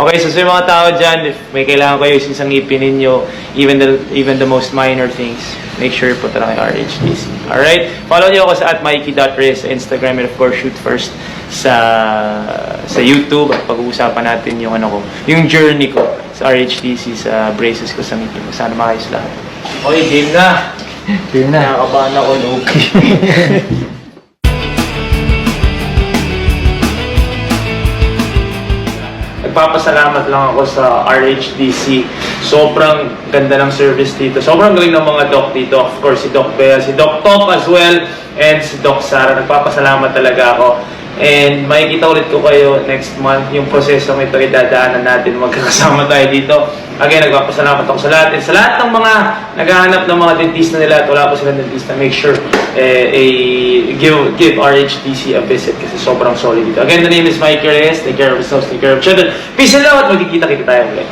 Okay, so sa mga tao dyan, if may kailangan kayo sa ngipin ninyo, even the most minor things, make sure po talaga kay RHTC. Alright? Follow niyo ako sa @mikey.reyes sa Instagram and of course, Shoot First sa YouTube at pag-uusapan natin yung yung journey ko sa RHTC sa braces ko sa ngipin. Sana makayos lahat. Okay, game na! Game na. Nakakabahan ako, no? Nagpapasalamat lang ako sa RHTC. Sobrang ganda ng service dito. Sobrang galing ng mga doc dito. Of course, si Doc Bea, si Doc Top as well, and si Doc Sara. Nagpapasalamat talaga ako. And makikita ulit ko kayo next month. Yung proseso ng ito ay dadaanan natin. Magkakasama tayo dito. Again, nagpapasalamat ako sa lahat. And sa lahat ng mga naghahanap ng mga dentista nila at wala pa silang dentista, make sure give RHTC a visit kasi sobrang solid dito. Again, the name is Mikey Reyes. Take care of yourselves, take care of each other. Peace and love at magkikita-kita tayo ulit.